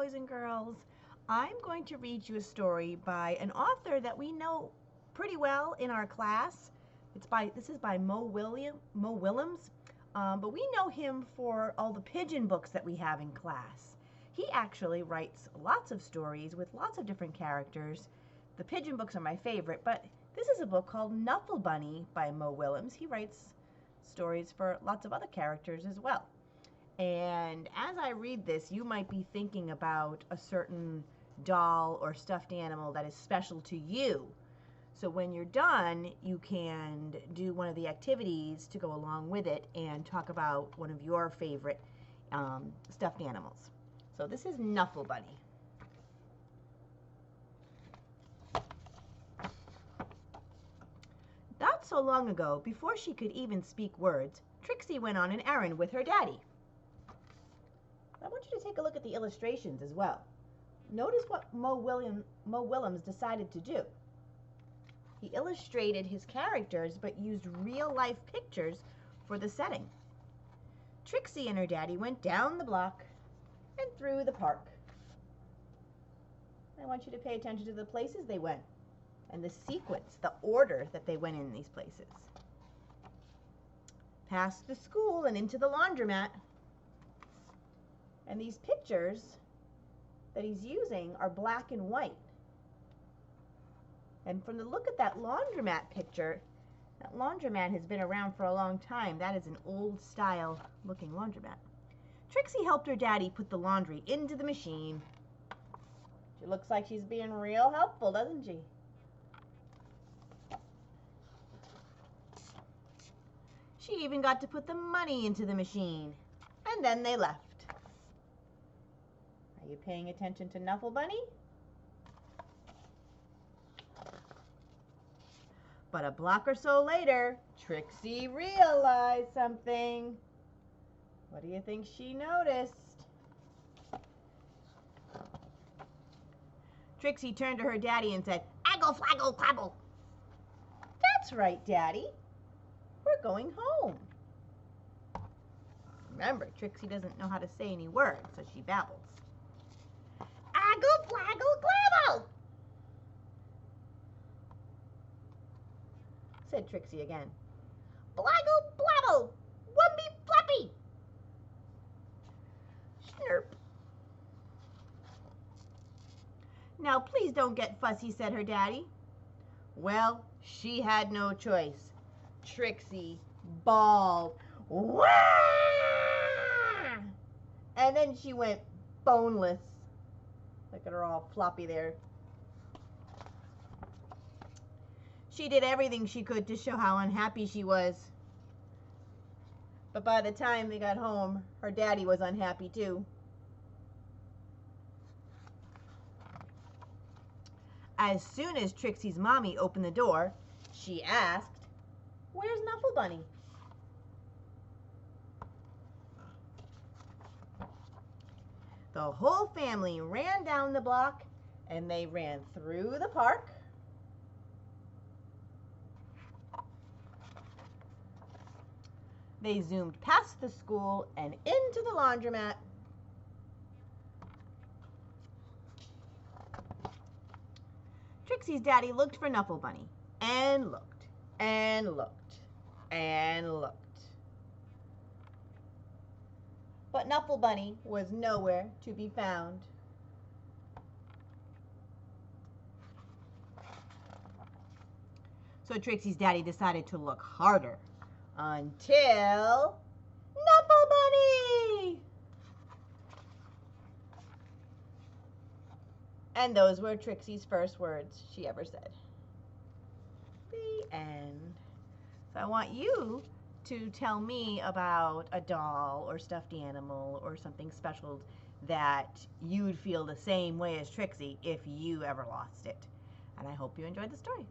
boys and girls. I'm going to read you a story by an author that we know pretty well in our class. This is by Mo Willems, but we know him for all the pigeon books that we have in class. He actually writes lots of stories with lots of different characters. The pigeon books are my favorite, but this is a book called Knuffle Bunny by Mo Willems. He writes stories for lots of other characters as well. And as I read this, you might be thinking about a certain doll or stuffed animal that is special to you. So when you're done, you can do one of the activities to go along with it and talk about one of your favorite stuffed animals. So this is Knuffle Bunny. Not so long ago, before she could even speak words, Trixie went on an errand with her daddy. I want you to take a look at the illustrations as well. Notice what Mo Willems decided to do. He illustrated his characters but used real-life pictures for the setting. Trixie and her daddy went down the block and through the park. I want you to pay attention to the places they went and the sequence, the order that they went in these places. Past the school and into the laundromat. And these pictures that he's using are black and white. And from the look at that laundromat picture, that laundromat has been around for a long time. That is an old style looking laundromat. Trixie helped her daddy put the laundry into the machine. She looks like she's being real helpful, doesn't she? She even got to put the money into the machine. And then they left. Are you paying attention to Knuffle Bunny? But a block or so later, Trixie realized something. What do you think she noticed? Trixie turned to her daddy and said, "Aggle, flaggle, clabble." "That's right, Daddy. We're going home." Remember, Trixie doesn't know how to say any words, so she babbles. "Aggle, flaggle, clabble," said Trixie again. "Blaggle, blabble, wumby, flappy." Snurp. "Now please don't get fussy," said her daddy. Well, she had no choice. Trixie bawled, "Wah!" And then she went boneless. Look at her all floppy there. She did everything she could to show how unhappy she was. But by the time they got home, her daddy was unhappy too. As soon as Trixie's mommy opened the door, she asked, "Where's Knuffle Bunny?" The whole family ran down the block and they ran through the park. They zoomed past the school and into the laundromat. Trixie's daddy looked for Knuffle Bunny and looked and looked and looked. But Knuffle Bunny was nowhere to be found. So Trixie's daddy decided to look harder until Knuffle Bunny! And those were Trixie's first words she ever said. The end. So I want you to tell me about a doll or stuffed animal or something special that you'd feel the same way as Trixie if you ever lost it. And I hope you enjoyed the story.